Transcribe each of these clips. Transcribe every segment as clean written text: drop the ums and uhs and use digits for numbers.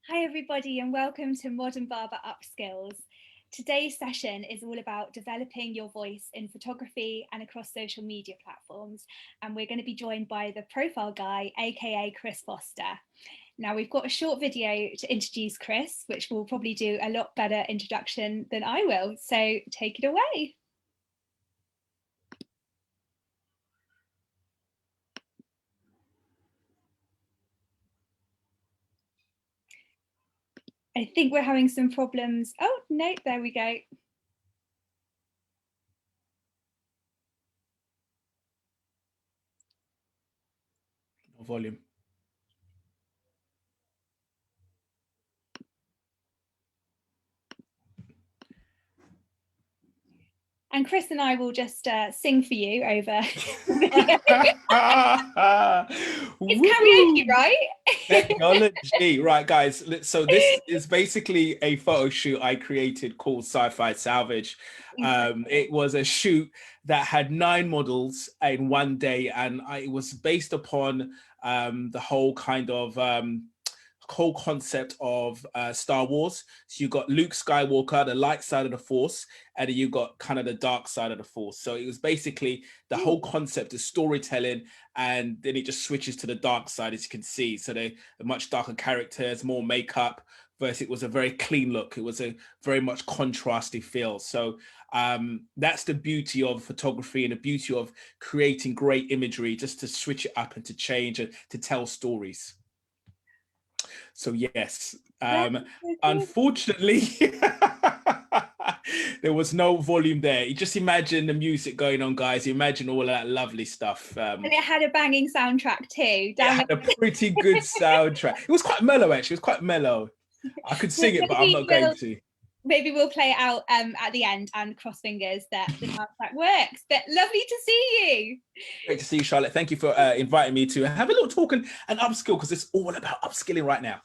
Hi everybody and welcome to Modern Barber Upskills. Today's session is all about developing your voice in photography and across social media platforms, and we're going to be joined by the profile guy, aka Chris Foster. Now we've got a short video to introduce Chris, which will probably do a lot better introduction than I will, so take it away. I think we're having some problems. Oh no, there we go. Volume. And Chris and I will just sing for you over. It's karaoke, right? Technology. Right, guys. So this is basically a photo shoot I created called Sci-Fi Salvage. It was a shoot that had 9 models in one day, and it was based upon the whole kind of whole concept of Star Wars. So you got Luke Skywalker, the light side of the Force, and then you got kind of the dark side of the Force. So it was basically the whole concept of storytelling, and then it just switches to the dark side, as you can see. So they're much darker characters, more makeup, versus it was a very clean look. It was a very much contrasty feel. So that's the beauty of photography and the beauty of creating great imagery, just to switch it up and to change and to tell stories. So yes, unfortunately, there was no volume there. You just imagine the music going on, guys. You imagine all of that lovely stuff. And it had a banging soundtrack too. It had a pretty good soundtrack. It was quite mellow, actually. It was quite mellow. I could sing it, but I'm not going to. Maybe we'll play it out at the end and cross fingers that the soundtrack works. But lovely to see you. Great to see you, Charlotte. Thank you for inviting me to have a little talk and upskill, because it's all about upskilling right now.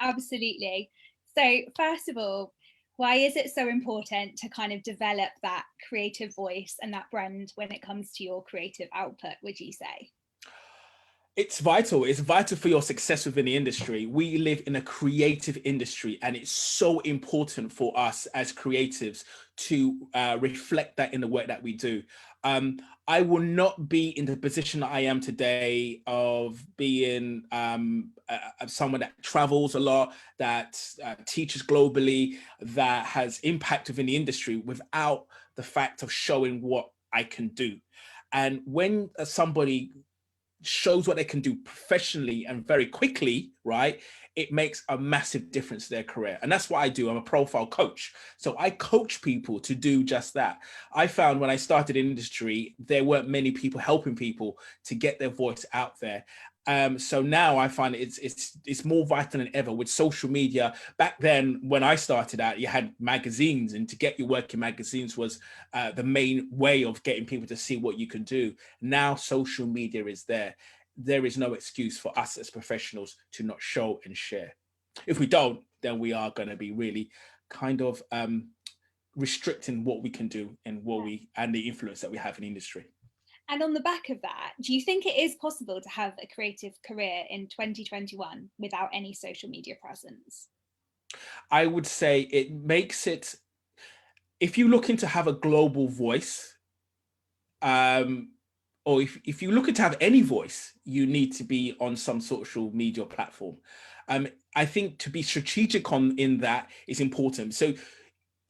Absolutely. So first of all, why is it so important to kind of develop that creative voice and that brand when it comes to your creative output, would you say? It's vital. It's vital for your success within the industry. We live in a creative industry, and it's so important for us as creatives to reflect that in the work that we do. I will not be in the position that I am today of being someone that travels a lot, that teaches globally, that has impact within the industry, without the fact of showing what I can do. And when somebody shows what they can do professionally and very quickly, right, it makes a massive difference to their career. And that's what I do. I'm a profile coach. So I coach people to do just that. I found when I started in industry, there weren't many people helping people to get their voice out there. So now I find it's more vital than ever with social media. Back then, when I started out, you had magazines, and to get your work in magazines was the main way of getting people to see what you can do. Now social media is there. There is no excuse for us as professionals to not show and share. If we don't, then we are going to be really kind of restricting what we can do and and the influence that we have in the industry. And on the back of that, do you think it is possible to have a creative career in 2021 without any social media presence? I would say it makes it, if you're looking to have a global voice, or if you're looking to have any voice, you need to be on some social media platform. I think to be strategic in that is important. So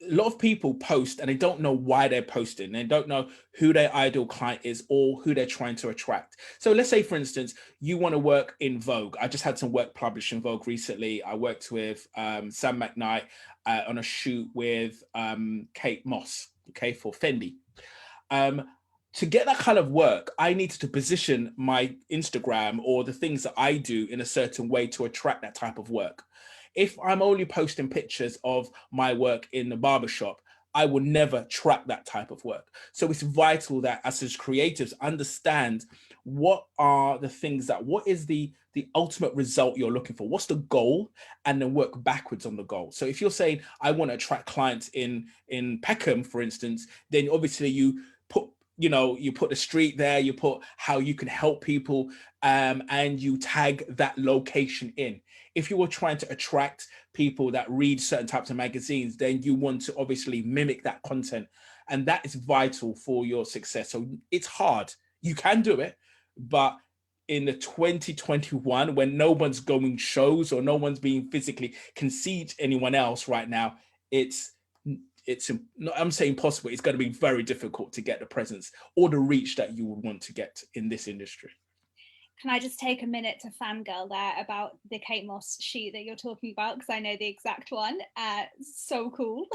a lot of people post and they don't know why they're posting. They don't know who their ideal client is or who they're trying to attract. So let's say, for instance, you want to work in Vogue. I just had some work published in Vogue recently. I worked with Sam McKnight on a shoot with Kate Moss, okay, for Fendi. To get that kind of work, I needed to position my Instagram or the things that I do in a certain way to attract that type of work. If I'm only posting pictures of my work in the barbershop, I will never track that type of work. So it's vital that us as creatives understand what are the things what is the ultimate result you're looking for? What's the goal? And then work backwards on the goal. So if you're saying, I want to attract clients in Peckham, for instance, then obviously you put you know, you put the street there, you put how you can help people, and you tag that location in. If you were trying to attract people that read certain types of magazines, then you want to obviously mimic that content. And that is vital for your success. So it's hard. You can do it, but in the 2021, when no one's going shows or no one's being physically can see anyone else right now, it's I'm saying possible. It's going to be very difficult to get the presence or the reach that you would want to get in this industry. Can I just take a minute to fangirl there about the Kate Moss shoot that you're talking about? Because I know the exact one. So cool.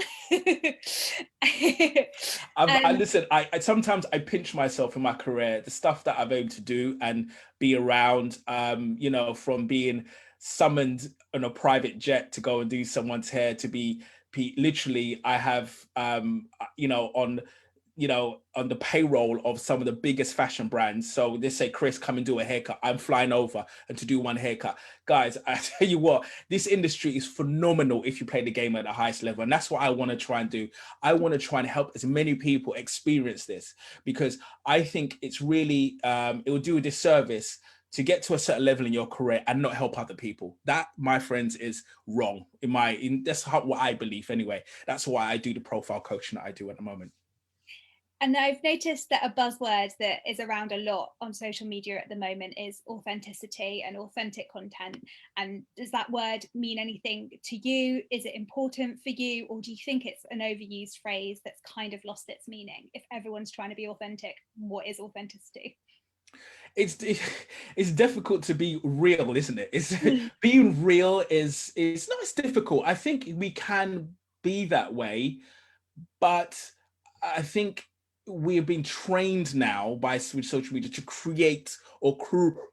Listen, I sometimes I pinch myself in my career, the stuff that I've able to do and be around, you know, from being summoned on a private jet to go and do someone's hair to be literally, I have, you know, on the payroll of some of the biggest fashion brands. So they say, Chris, come and do a haircut. I'm flying over and to do one haircut. Guys, I tell you what, this industry is phenomenal if you play the game at the highest level. And that's what I want to try and do. I want to try and help as many people experience this, because I think it's really, it will do a disservice to get to a certain level in your career and not help other people. That, my friends, is wrong. That's what I believe anyway. That's why I do the profile coaching that I do at the moment. And I've noticed that a buzzword that is around a lot on social media at the moment is authenticity and authentic content. And does that word mean anything to you? Is it important for you? Or do you think it's an overused phrase that's kind of lost its meaning? If everyone's trying to be authentic, what is authenticity? It's difficult to be real, isn't it? It's being real is not as difficult. I think we can be that way, but I think we've been trained now with social media to create or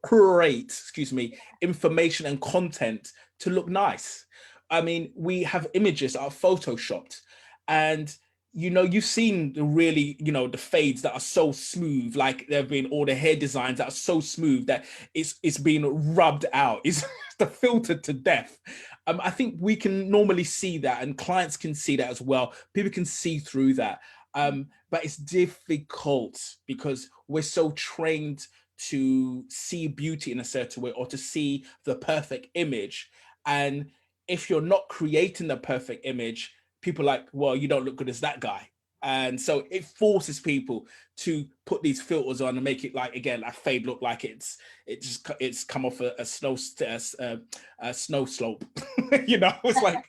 curate, excuse me, information and content to look nice. I mean, we have images that are photoshopped, and you know, you've seen the really, you know, the fades that are so smooth, like there have been all the hair designs that are so smooth that it's been rubbed out. It's the filtered to death. I think we can normally see that, and clients can see that as well. People can see through that. But it's difficult because we're so trained to see beauty in a certain way or to see the perfect image. And if you're not creating the perfect image, people are like, well, you don't look good as that guy. And so it forces people to put these filters on and make it like, again, a fade look like it's come off a snow slope. You know, it's like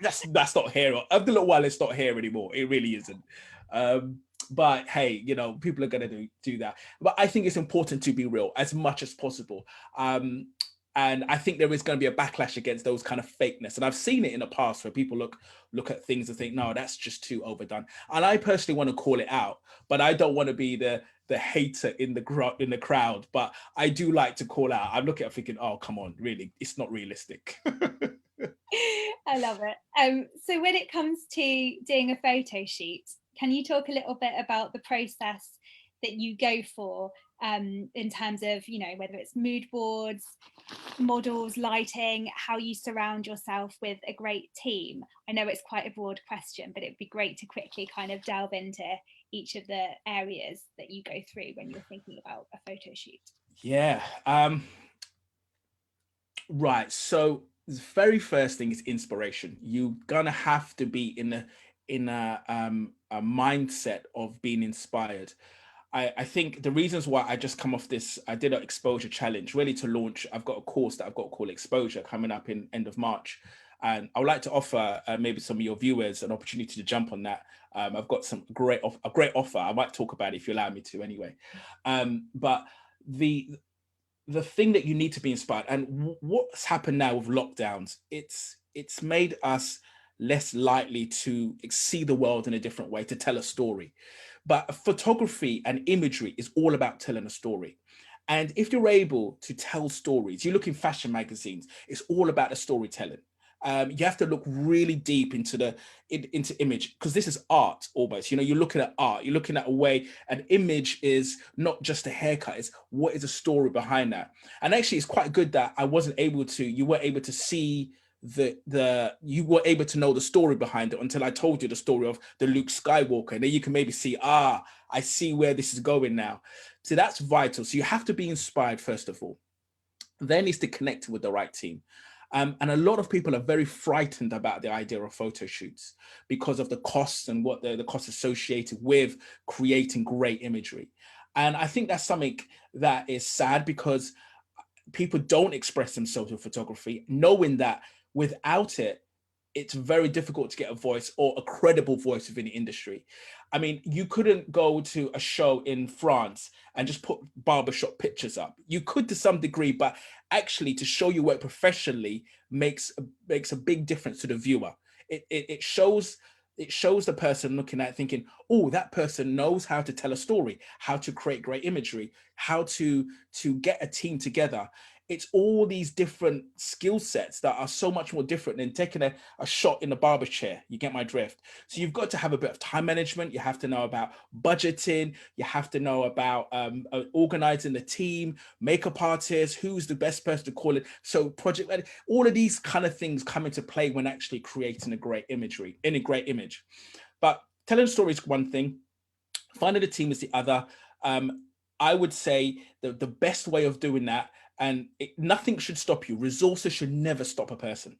that's not hair. After a little while, it's not hair anymore. It really isn't. But hey, you know, people are going to do that. But I think it's important to be real as much as possible. And I think there is going to be a backlash against those kind of fakeness. And I've seen it in the past where people look at things and think, no, that's just too overdone. And I personally want to call it out, but I don't want to be the hater in the crowd. But I do like to call out. I look at it thinking, oh, come on, really, it's not realistic. I love it. So when it comes to doing a photo shoot, can you talk a little bit about the process that you go for, in terms of, you know, whether it's mood boards, models, lighting, how you surround yourself with a great team? I know it's quite a broad question, but it'd be great to quickly kind of delve into each of the areas that you go through when you're thinking about a photo shoot. Yeah. Right. So the very first thing is inspiration. You're gonna have to be in a mindset of being inspired. I think the reasons why I just come off this, I did an exposure challenge really to launch. I've got a course that I've got called Exposure coming up in end of March. And I would like to offer maybe some of your viewers an opportunity to jump on that. I've got a great offer. I might talk about it if you allow me to anyway. But the thing that you need to be inspired, and what's happened now with lockdowns, it's made us less likely to see the world in a different way, to tell a story. But photography and imagery is all about telling a story. And if you're able to tell stories, you look in fashion magazines, it's all about the storytelling. You have to look really deep into image, because this is art almost. You know, you're looking at art, you're looking at a way. An image is not just a haircut, it's what is a story behind that. And actually, it's quite good that you weren't able to see you were able to know the story behind it until I told you the story of the Luke Skywalker, and then you can maybe see, I see where this is going now. So that's vital. So you have to be inspired first of all. Then is to connect with the right team. And a lot of people are very frightened about the idea of photo shoots because of the costs and what the costs associated with creating great imagery. And I think that's something that is sad, because people don't express themselves with photography, knowing that without it, it's very difficult to get a voice, or a credible voice within the industry. I mean, you couldn't go to a show in France and just put barbershop pictures up. You could to some degree, but actually to show your work professionally makes a big difference to the viewer. It shows the person looking at it thinking, oh, that person knows how to tell a story, how to create great imagery, how to get a team together. It's all these different skill sets that are so much more different than taking a shot in the barber chair. You get my drift. So you've got to have a bit of time management. You have to know about budgeting. You have to know about organizing the team, makeup artists, who's the best person to call it. So project, all of these kind of things come into play when actually creating a great imagery, in a great image. But telling stories is one thing, finding a team is the other. I would say the best way of doing that, and nothing should stop you. Resources should never stop a person.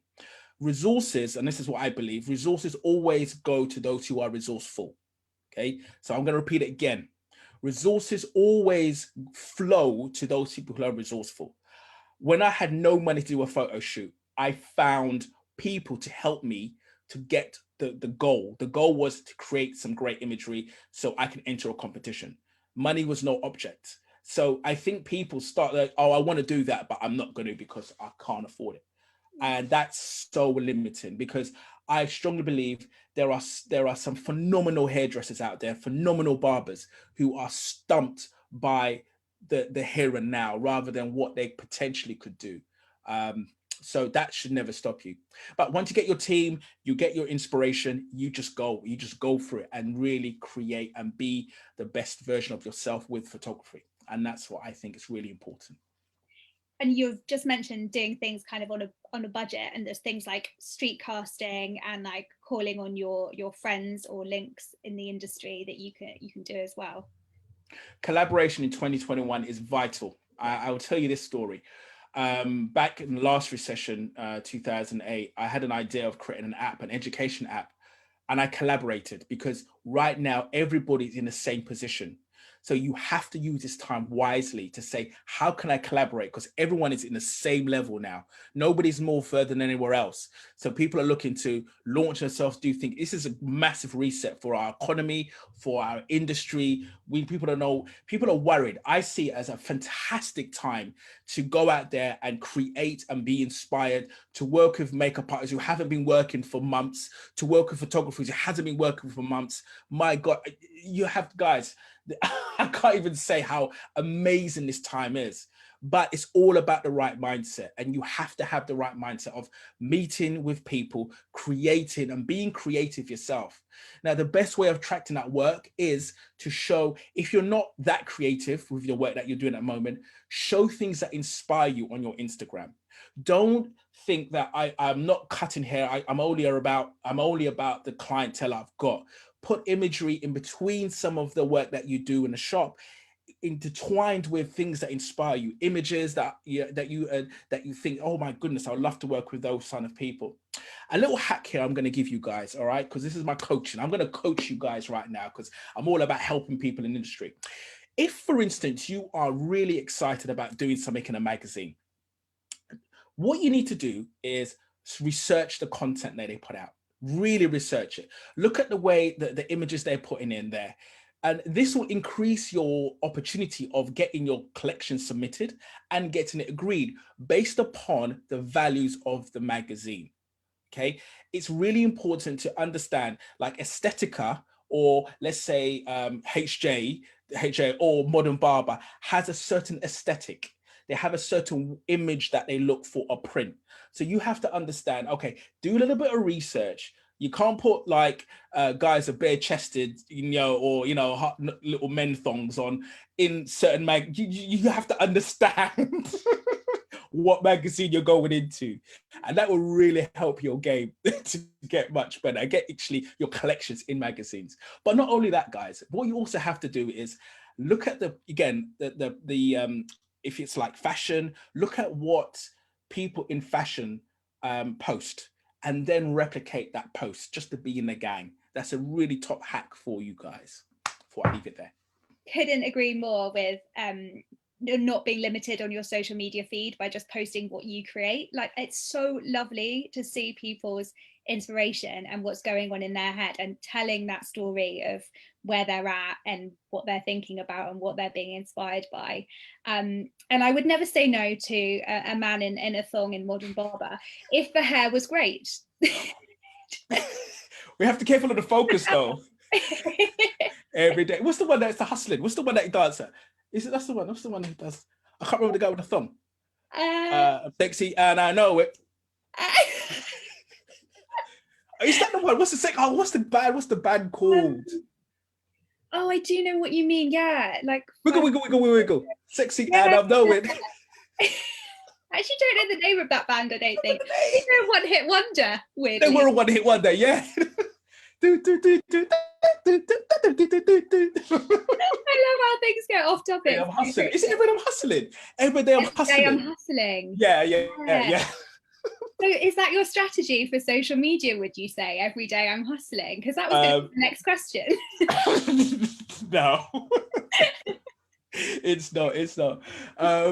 Resources, and this is what I believe, resources always go to those who are resourceful. Okay, so I'm going to repeat it again. Resources always flow to those people who are resourceful. When I had no money to do a photo shoot, I found people to help me to get the goal. The goal was to create some great imagery so I can enter a competition. Money was no object. So I think people start like, oh, I want to do that, but I'm not going to because I can't afford it. And that's so limiting, because I strongly believe there are some phenomenal hairdressers out there, phenomenal barbers who are stumped by the here and now rather than what they potentially could do. So that should never stop you. But once you get your team, you get your inspiration, you just go for it and really create and be the best version of yourself with photography. And that's what I think is really important. And you've just mentioned doing things kind of on a budget, and there's things like street casting and like calling on your friends or links in the industry that you can do as well. Collaboration in 2021 is vital. I will tell you this story. Back in the last recession, 2008, I had an idea of creating an app, an education app, and I collaborated because right now everybody's in the same position. So you have to use this time wisely to say, how can I collaborate? Because everyone is in the same level now. Nobody's more further than anywhere else. So people are looking to launch themselves, do think this is a massive reset for our economy, for our industry. People don't know, people are worried. I see it as a fantastic time to go out there and create and be inspired, to work with makeup artists who haven't been working for months, to work with photographers who hasn't been working for months. My God, you have guys, I can't even say how amazing this time is, but it's all about the right mindset. And you have to have the right mindset of meeting with people, creating and being creative yourself. Now, the best way of attracting that work is to show, if you're not that creative with your work that you're doing at the moment, show things that inspire you on your Instagram. Don't think that I'm not cutting hair. I'm only about the clientele I've got. Put imagery in between some of the work that you do in the shop, intertwined with things that inspire you, images that you think, oh my goodness, I would love to work with those kind of people. A little hack here I'm going to give you guys, all right, because this is my coaching. I'm going to coach you guys right now because I'm all about helping people in the industry. If, for instance, you are really excited about doing something in a magazine, what you need to do is research the content that they put out. Really research it. Look at the way that the images they're putting in there. And this will increase your opportunity of getting your collection submitted and getting it agreed based upon the values of the magazine. Okay. It's really important to understand, like Aesthetica, or let's say HJ or Modern Barber has a certain aesthetic. They have a certain image that they look for a print. So you have to understand, okay, do a little bit of research. You can't put like guys are bare chested, or, little men thongs on in certain you have to understand what magazine you're going into, and that will really help your game to get much better and get actually your collections in magazines. But not only that, guys, what you also have to do is look at the if it's like fashion, look at what people in fashion post, and then replicate that post just to be in the gang. That's a really top hack for you guys. Before I leave it there. Couldn't agree more with not being limited on your social media feed by just posting what you create. Like, it's so lovely to see people's inspiration and what's going on in their head, and telling that story of where they're at and what they're thinking about and what they're being inspired by. And I would never say no to a man in a thong in Modern Barber if the hair was great. We have to be careful of the focus though. Every day. What's the one that's the hustling? What's the one that he dances? Is it that's the one? What's the one who does? I can't remember the guy with the thumb. Sexy and I know it. Is that the one? What's the band called? Oh, I do know what you mean. Yeah, like wiggle. Sexy and I know it. I actually don't know the name of that band. I don't think they're a one-hit wonder. Weirdly, they were a one-hit wonder. Yeah. I love how things go off topic. I'm hustling. Is it every day I'm hustling? Every day I'm hustling. I'm hustling. Yeah. So is that your strategy for social media, would you say? Every day I'm hustling? Because that was going to be the next question. No. It's not.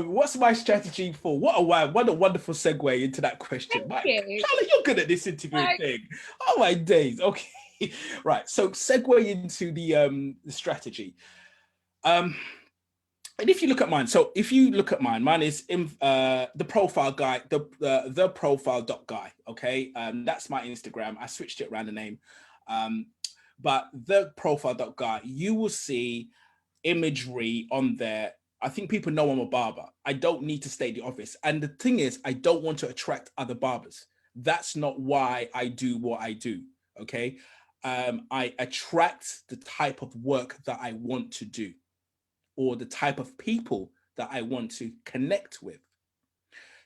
What's my strategy for? What a wonderful segue into that question. Thank you. Charlotte, you're good at this interview thing. Oh my days. Okay. Right. So segue into the strategy. And if you look at mine, mine is in the profile guy, the profile.guy. Okay. That's my Instagram. I switched it around the name. But the profile.guy, you will see imagery on there. I think people know I'm a barber. I don't need to stay in the office. And the thing is, I don't want to attract other barbers. That's not why I do what I do. Okay. I attract the type of work that I want to do, or the type of people that I want to connect with.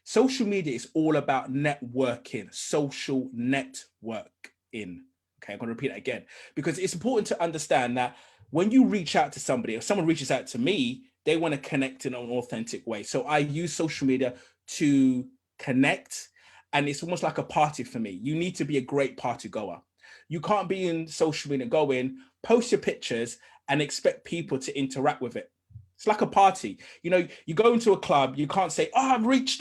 Social media is all about networking, social networking. Okay, I'm going to repeat that again, because it's important to understand that when you reach out to somebody, or someone reaches out to me, they want to connect in an authentic way. So I use social media to connect, and it's almost like a party for me. You need to be a great party goer. You can't be in social media, go in, post your pictures, and expect people to interact with it. It's like a party. You know, you go into a club, you can't say, oh,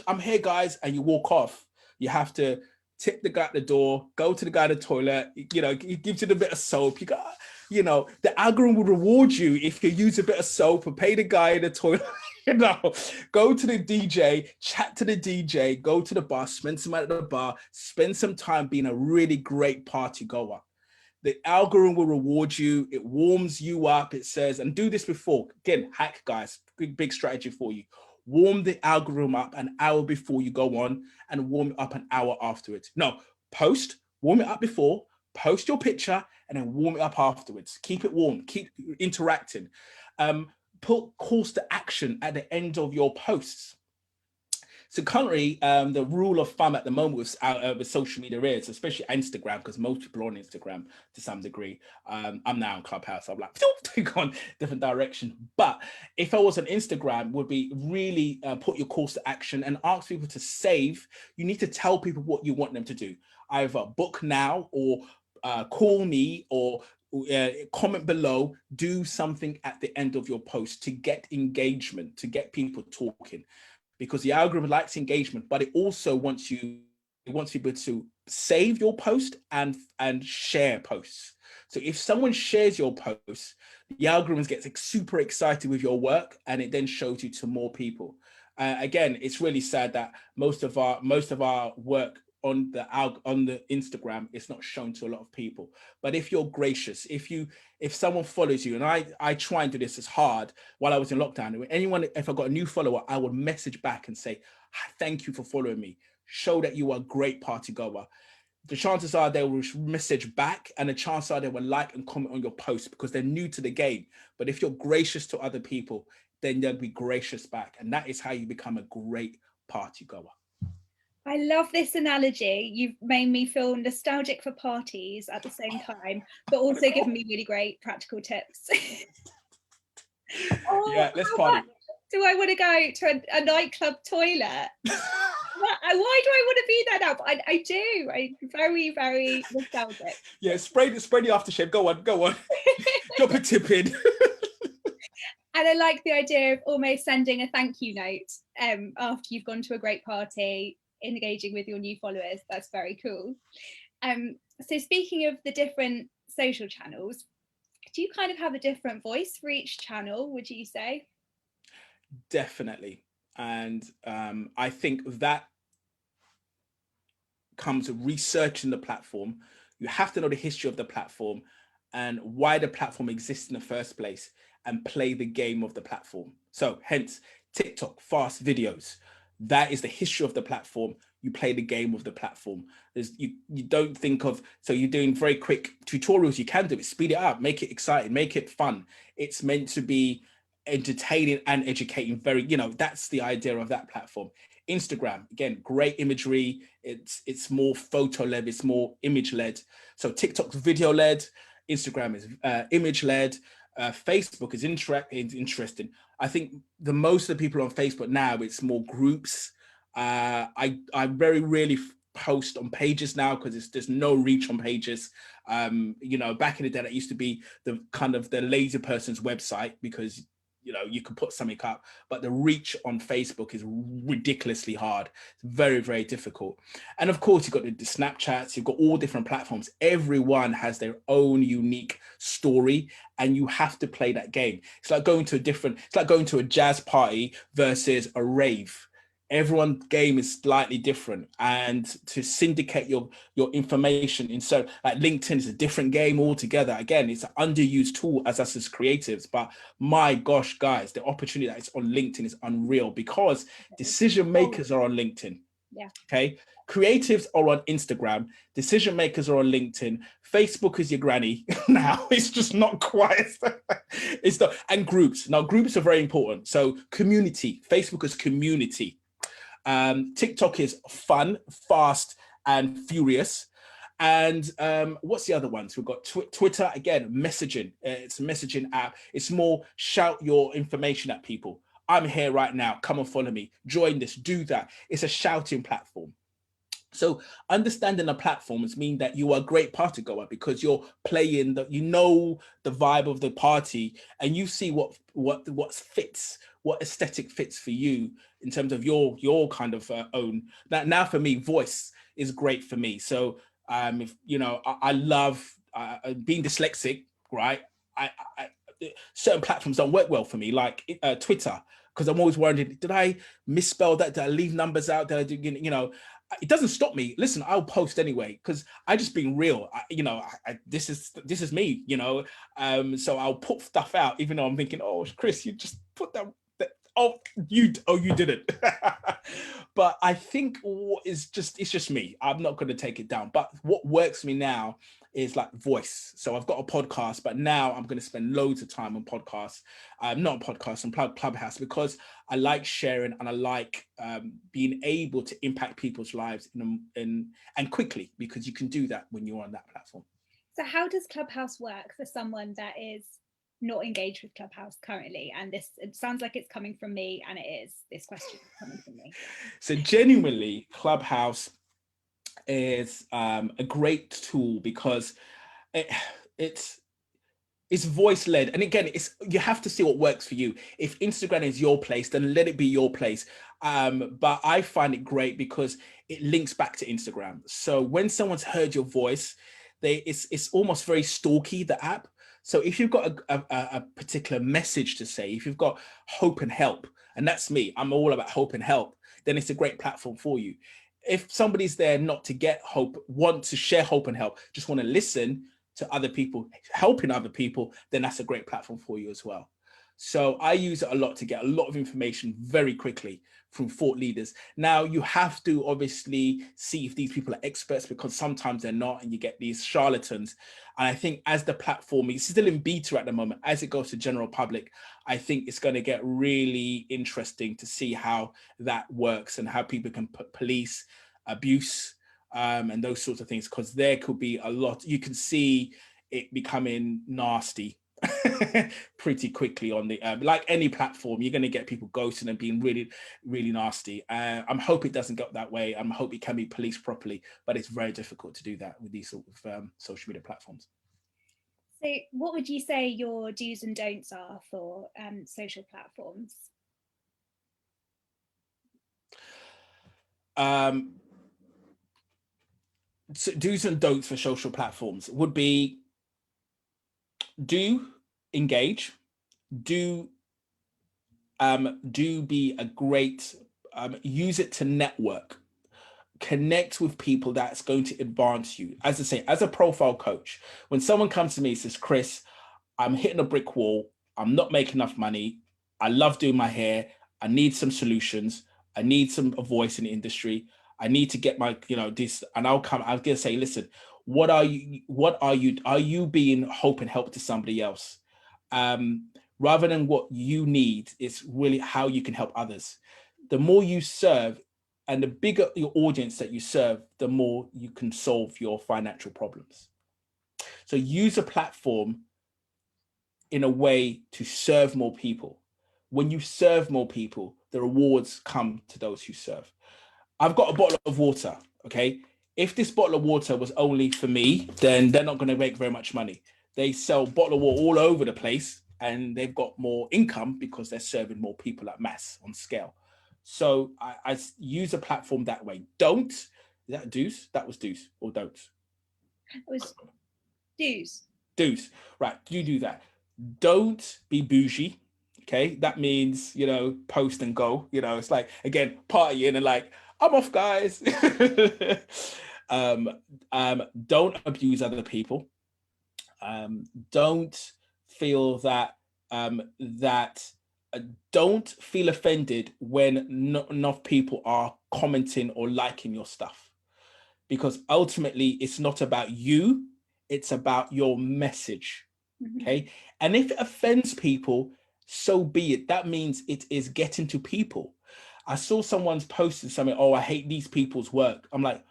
I'm here, guys, and you walk off. You have to tip the guy at the door, go to the guy at the toilet, you know, he gives you a bit of soap. You got, you know, the algorithm will reward you if you use a bit of soap and pay the guy in the toilet. You know, go to the DJ, chat to the DJ, go to the bar, spend some time at the bar, spend some time being a really great party goer. The algorithm will reward you. It warms you up. It says, and do this before. Again, hack, guys, big strategy for you. Warm the algorithm up an hour before you go on, and warm it up an hour afterwards. No, warm it up before, post your picture, and then warm it up afterwards. Keep it warm, keep interacting. Put calls to action at the end of your posts. So currently, the rule of thumb at the moment with social media is, especially Instagram, because most people are on Instagram to some degree. I'm now on Clubhouse. So I'm like, take on different direction. But if I was on Instagram, would be really put your calls to action and ask people to save. You need to tell people what you want them to do. Either book now, or call me, or comment below. Do something at the end of your post to get engagement, to get people talking. Because the algorithm likes engagement, but it also wants people to save your post and share posts. So if someone shares your post, the algorithm gets super excited with your work, and it then shows you to more people. Again, it's really sad that most of our work on the Instagram is not shown to a lot of people. But if you're gracious, if someone follows you, and I try and do this as hard while I was in lockdown, if I got a new follower, I would message back and say, thank you for following me. Show that you are a great party goer. The chances are they will message back, and the chances are they will like and comment on your post because they're new to the game. But if you're gracious to other people, then they'll be gracious back. And that is how you become a great party goer. I love this analogy. You've made me feel nostalgic for parties at the same time, but also given me really great practical tips. Yeah, let's how party. much do I want to go to a nightclub toilet? Why do I want to be there now? But I do. I'm very, very nostalgic. Yeah, spray the aftershave. Go on. Drop a tip in. And I like the idea of almost sending a thank you note after you've gone to a great party, engaging with your new followers. That's very cool. So speaking of the different social channels, do you kind of have a different voice for each channel, would you say? Definitely. And I think that comes with researching the platform. You have to know the history of the platform and why the platform exists in the first place, and play the game of the platform. So hence TikTok, fast videos. That is the history of the platform. You play the game of the platform. You don't think of, so you're doing very quick tutorials. You can do it, speed it up, make it exciting, make it fun. It's meant to be entertaining and educating. That's the idea of that platform. Instagram, again, great imagery. It's more photo led, it's more image led. So TikTok's video led, Instagram is image led. Facebook is interesting. I think the most of the people on Facebook now, it's more groups. I very rarely post on pages now because there's no reach on pages. Back in the day, that used to be the kind of the lazy person's website, because you can put something up, but the reach on Facebook is ridiculously hard. It's very, very difficult. And of course, you've got the Snapchats, you've got all different platforms. Everyone has their own unique story, and you have to play that game. It's like going to a jazz party versus a rave. Everyone's game is slightly different, and to syndicate your information in, so like LinkedIn is a different game altogether. Again, it's an underused tool as us as creatives, but my gosh, guys, the opportunity that is on LinkedIn is unreal, because decision makers are on LinkedIn. Yeah. Okay. Creatives are on Instagram. Decision makers are on LinkedIn. Facebook is your granny now. It's just not quite. It's not. And groups. Now, groups are very important. So community. Facebook is community. TikTok is fun, fast, and furious. And what's the other ones? We've got Twitter, again, messaging. It's a messaging app. It's more shout your information at people. I'm here right now. Come and follow me. Join this, do that. It's a shouting platform. So understanding the platforms mean that you are a great party goer, because you're playing the vibe of the party, and you see what fits, what aesthetic fits for you in terms of your kind of own. Now for me, voice is great for me. So if I love being dyslexic, right? I certain platforms don't work well for me, like Twitter, because I'm always worried, did I misspell that? Did I leave numbers out? Did I do, it doesn't stop me. Listen, I'll post anyway, because I just being real. This is me, so I'll put stuff out, even though I'm thinking, oh, Chris, you just put that. You didn't. But I think it's just me. I'm not going to take it down. But what works for me now is like voice. So I've got a podcast, but now I'm going to spend loads of time on podcasts. Not on podcasts, on Clubhouse, because I like sharing, and I like being able to impact people's lives and quickly, because you can do that when you're on that platform. So how does Clubhouse work for someone that is not engaged with Clubhouse currently? And it sounds like it's coming from me, and this question is coming from me. So genuinely, Clubhouse is a great tool, because it's voice led, and again, you have to see what works for you. If Instagram is your place, then let it be your place. But I find it great because it links back to Instagram. So when someone's heard your voice, it's almost very stalky, the app. So if you've got a particular message to say, if you've got hope and help, and that's me, I'm all about hope and help, then it's a great platform for you. If somebody's there not to get hope, want to share hope and help, just want to listen to other people, helping other people, then that's a great platform for you as well. So I use it a lot to get a lot of information very quickly from thought leaders. Now, you have to obviously see if these people are experts, because sometimes they're not, and you get these charlatans. And I think as the platform is still in beta at the moment, as it goes to general public, I think it's going to get really interesting to see how that works and how people can police abuse and those sorts of things, because there could be a lot. You can see it becoming nasty pretty quickly on the like any platform. You're going to get people ghosting and being really, really nasty. I'm hoping it doesn't go that way. I'm hoping it can be policed properly, but it's very difficult to do that with these sort of social media platforms. So what would you say your do's and don'ts are for social platforms? So do's and don'ts for social platforms would be: do engage, do be a great, use it to network, connect with people that's going to advance you. As I say, as a profile coach, when someone comes to me and says, Chris, I'm hitting a brick wall, I'm not making enough money, I love doing my hair, I need some solutions, I need a voice in the industry, I need to get my, this, and I'm gonna say, listen, are you being hope and help to somebody else? Rather than what you need, it's really how you can help others. The more you serve and the bigger your audience that you serve, the more you can solve your financial problems. So use a platform in a way to serve more people. When you serve more people, the rewards come to those who serve. I've got a bottle of water, okay? If this bottle of water was only for me, then they're not going to make very much money. They sell bottle of water all over the place, and they've got more income because they're serving more people at mass on scale. So I use a platform that way. Don't, is that do's? That was do's or don'ts? It was do's. Do's, right, you do that. Don't be bougie. Okay, that means, post and go. It's like, again, partying and like, I'm off, guys. um, don't abuse other people. Don't feel that that don't feel offended when not enough people are commenting or liking your stuff, because ultimately it's not about you, it's about your message. Okay. And if it offends people, so be it. That means it is getting to people. I saw someone's posted something, oh, I hate these people's work. I'm like,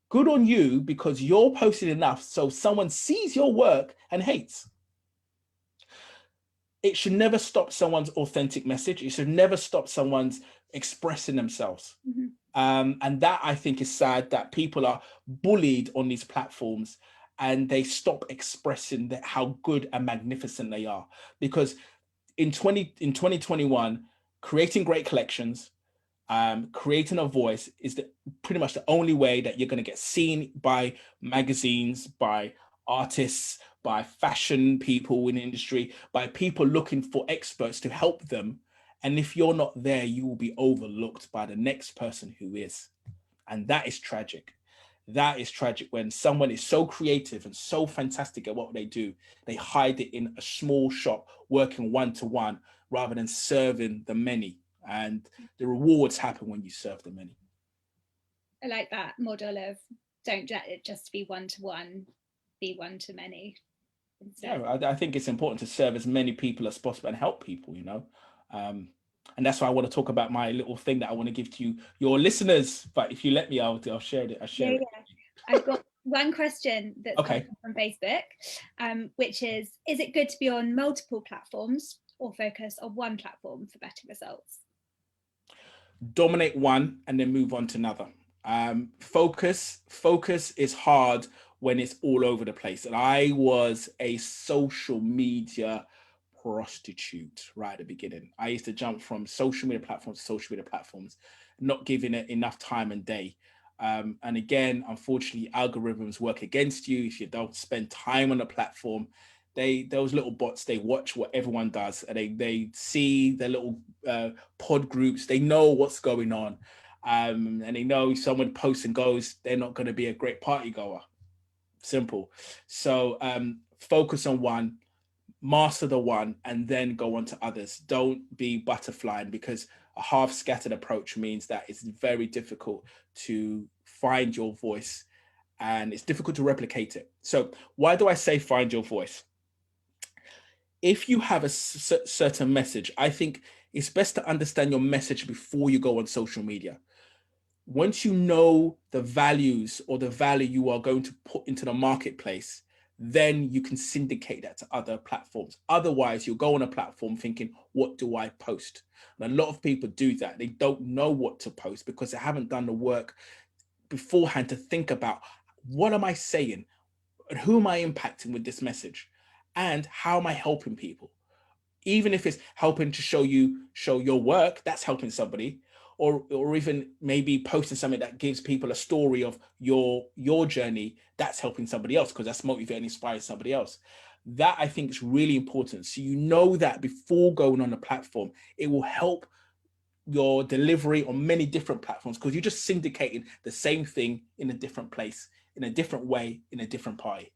good on you, because you're posting enough so someone sees your work and hates. It should never stop someone's authentic message. It should never stop someone's expressing themselves. And that, I think, is sad, that people are bullied on these platforms and they stop expressing how good and magnificent they are. Because in 2021, creating great collections, creating a voice is pretty much the only way that you're going to get seen by magazines, by artists, by fashion people in the industry, by people looking for experts to help them. And if you're not there, you will be overlooked by the next person who is. And that is tragic. That is tragic when someone is so creative and so fantastic at what they do, they hide it in a small shop working one-to-one rather than serving the many. And the rewards happen when you serve the many. I like that model of don't let it just be one-to-one, be one-to-many. Yeah, I think it's important to serve as many people as possible and help people, and that's why I want to talk about my little thing that I want to give to you, your listeners. But if you let me, I'll share it. Yeah. I've got one question that's okay from Facebook, which is it good to be on multiple platforms or focus on one platform for better results? Dominate one and then move on to another. Focus is hard when it's all over the place. And I was a social media prostitute right at the beginning. I used to jump from social media platforms to social media platforms, not giving it enough time and day. And again, unfortunately, algorithms work against you if you don't spend time on a platform. Those little bots, they watch what everyone does, and they see their little pod groups. They know what's going on, and they know if someone posts and goes, they're not going to be a great party goer. Simple. So focus on one, master the one and then go on to others. Don't be butterflying, because a half scattered approach means that it's very difficult to find your voice and it's difficult to replicate it. So why do I say find your voice? If you have a certain message, I think it's best to understand your message before you go on social media. Once you know the values or the value you are going to put into the marketplace, then you can syndicate that to other platforms. Otherwise, you'll go on a platform thinking, what do I post? And a lot of people do that. They don't know what to post because they haven't done the work beforehand to think about, what am I saying? And who am I impacting with this message? And how am I helping people? Even if it's helping to show your work, that's helping somebody. Or even maybe posting something that gives people a story of your journey, that's helping somebody else, because that's motivating, inspiring somebody else. That, I think, is really important. So you know that before going on the platform, it will help your delivery on many different platforms, because you're just syndicating the same thing in a different place, in a different way, in a different party.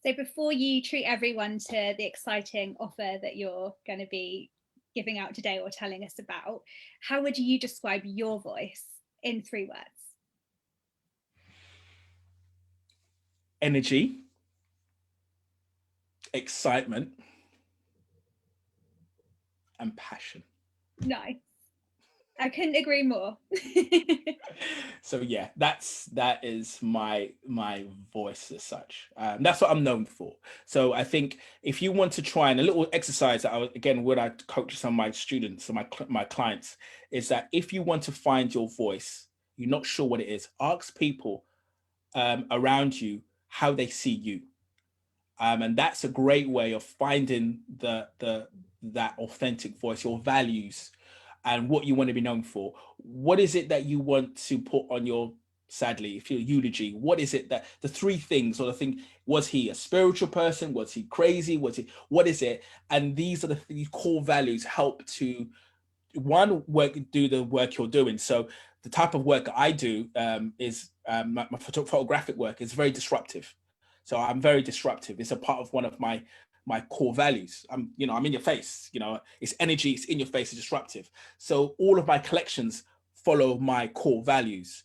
So before you treat everyone to the exciting offer that you're going to be giving out today or telling us about, how would you describe your voice in 3 words? Energy, excitement, and passion. Nice. I couldn't agree more. So yeah, that is my voice as such. That's what I'm known for. So I think if you want to try, and a little exercise that what I coach some of my students and my clients, is that if you want to find your voice, you're not sure what it is, ask people around you how they see you. And that's a great way of finding that authentic voice, your values, and what you want to be known for. What is it that you want to put on your, sadly, if you're eulogy? What is it that the 3 things, or the thing? Was he a spiritual person? Was he crazy? What is it? And these are the 3 core values help to do the work you're doing. So the type of work I do is my photographic work is very disruptive. So I'm very disruptive. It's a part of one of my core values. I'm in your face. It's energy. It's in your face. It's disruptive. So all of my collections follow my core values.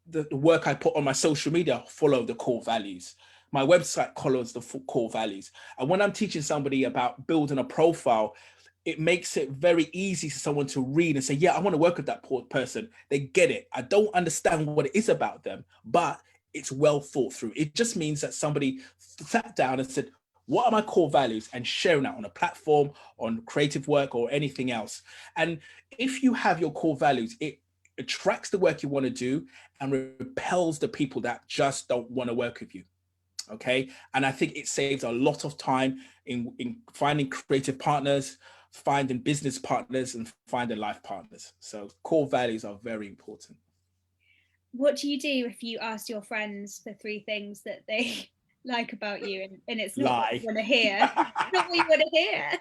The work I put on my social media follow the core values. My website follows the core values. And when I'm teaching somebody about building a profile, it makes it very easy for someone to read and say, yeah, I want to work with that person. They get it. I don't understand what it is about them, but it's well thought through. It just means that somebody sat down and said, what are my core values, and sharing that on a platform, on creative work, or anything else. And if you have your core values, it attracts the work you want to do and repels the people that just don't want to work with you. Okay. And I think it saves a lot of time in finding creative partners, finding business partners, and finding life partners. So core values are very important. What do you do if you ask your friends for 3 things that they like about you, and it's not what you want to hear? It's not what you want to hear.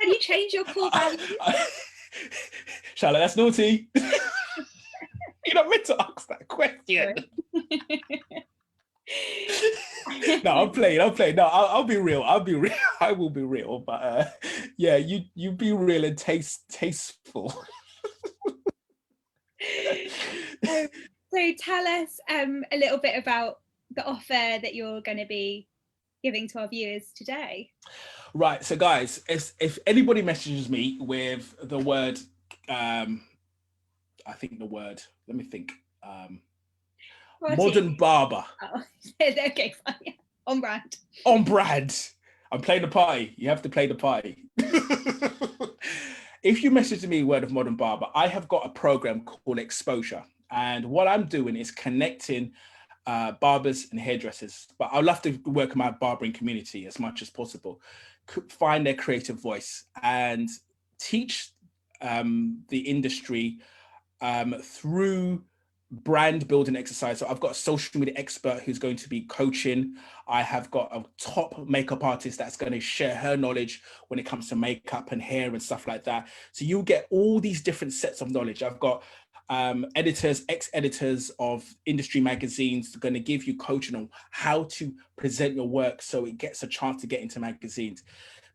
Can you change your core values? Charlotte, that's naughty. You're not meant to ask that question. No, I'm playing. No, I'll be real. I will be real. But yeah, you be real and tasteful. So tell us a little bit about the offer that you're going to be giving to our viewers today. Right. So guys, if anybody messages me with the word, I think the word, let me think, modern barber. Oh, okay, fine. On brand. On brand. I'm playing the party. You have to play the party. If you message me word of modern barber, I have got a program called Exposure. And what I'm doing is connecting barbers and hairdressers. But I'd love to work in my barbering community as much as possible, find their creative voice and teach the industry through brand building exercise. So I've got a social media expert who's going to be coaching. I have got a top makeup artist that's going to share her knowledge when it comes to makeup and hair and stuff like that. So you'll get all these different sets of knowledge. I've got editors, ex-editors of industry magazines are going to give you coaching on how to present your work so it gets a chance to get into magazines.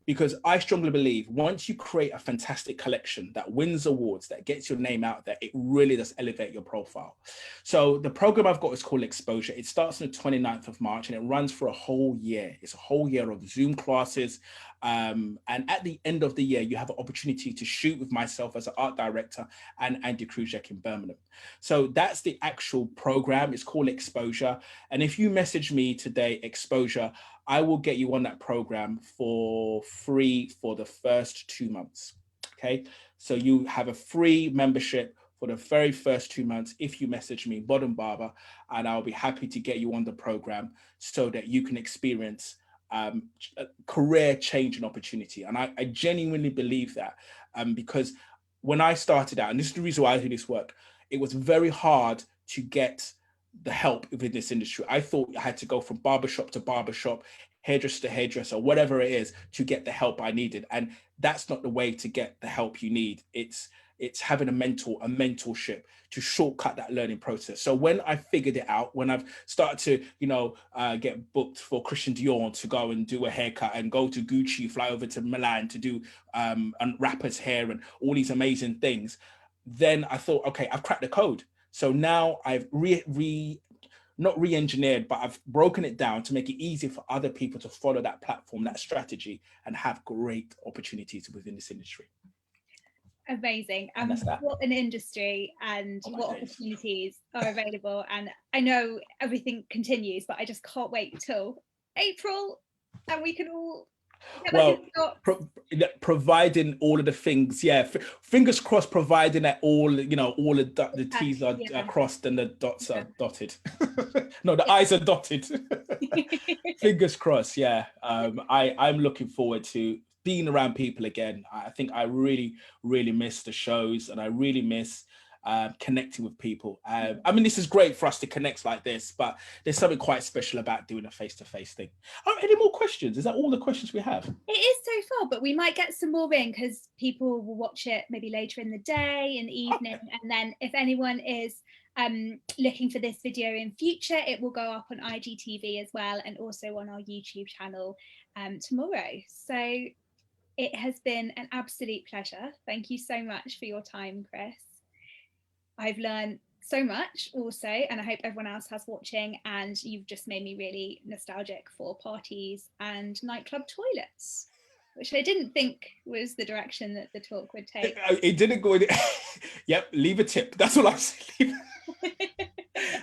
Because I strongly believe once you create a fantastic collection that wins awards, that gets your name out there, it really does elevate your profile. So the program I've got is called Exposure. It starts on the 29th of March and it runs for a whole year. It's a whole year of Zoom classes. And at the end of the year, you have an opportunity to shoot with myself as an art director and Andy Krujek in Birmingham. So that's the actual program. It's called Exposure. And if you message me today, Exposure, I will get you on that program for free for the first 2 months. Okay, so you have a free membership for the very first 2 months if you message me, Modern Barber, and I'll be happy to get you on the program so that you can experience a career change and opportunity. And I genuinely believe that because when I started out, and this is the reason why I do this work, it was very hard to get the help within this industry. I thought I had to go from barbershop to barbershop, hairdresser to hairdresser, whatever it is, to get the help I needed. And that's not the way to get the help you need. It's having a mentorship to shortcut that learning process. So when I figured it out, when I've started to, get booked for Christian Dior to go and do a haircut and go to Gucci, fly over to Milan to do rapper's hair and all these amazing things, then I thought, okay, I've cracked the code. So now I've not re-engineered, but I've broken it down to make it easier for other people to follow that platform, that strategy, and have great opportunities within this industry. Amazing. And what an industry, and what opportunities are available. And I know everything continues, but I just can't wait till April and we can all providing all of the things, fingers crossed, providing that all of the T's are crossed and the dots are dotted. No, the I's are dotted. Fingers crossed. I'm looking forward to being around people again. I think I really miss the shows, and I really miss connecting with people. I mean, this is great for us to connect like this, but there's something quite special about doing a face-to-face thing. Any more questions? Is that all the questions we have? It is so far, but we might get some more in because people will watch it maybe later in the day, in the evening. Okay. And then if anyone is looking for this video in future, it will go up on IGTV as well, and also on our YouTube channel tomorrow. So it has been an absolute pleasure. Thank you so much for your time, Chris. I've learned so much also, and I hope everyone else has watching, and you've just made me really nostalgic for parties and nightclub toilets, which I didn't think was the direction that the talk would take. It didn't go in. Yep, leave a tip. That's all I'm saying.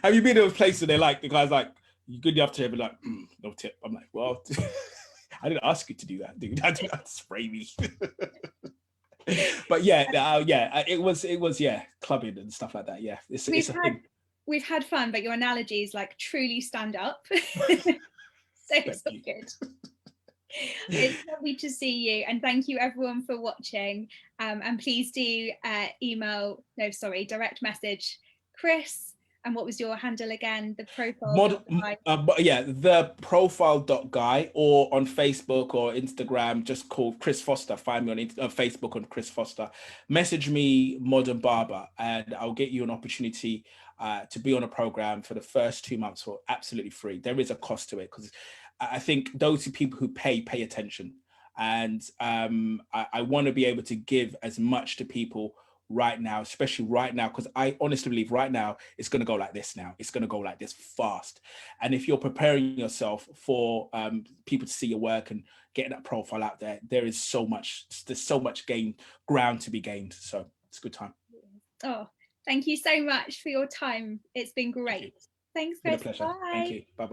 Have you been to a place where the guy's like, you good enough to be like, no tip? I'm like, well, I didn't ask you to do that, dude. I didn't have to spray me. But it was clubbing and stuff like that. Yeah, it's a thing. We've had fun, but your analogies truly stand up. so good. It's lovely to see you, and thank you everyone for watching. And please do direct message Chris. And what was your handle again? The profile. The profile.guy, or on Facebook or Instagram, just call Chris Foster. Find me on Facebook on Chris Foster. Message me Modern Barber, and I'll get you an opportunity to be on a program for the first 2 months for absolutely free. There is a cost to it because I think those people who pay attention, and I want to be able to give as much to people right now, especially right now, because I honestly believe right now it's going to go like this. Now it's going to go like this fast, and if you're preparing yourself for people to see your work and getting that profile out there, there's so much ground to be gained. So it's a good time. Oh, thank you so much for your time. It's been great. Thanks, Chris. Bye. Thank you. Bye.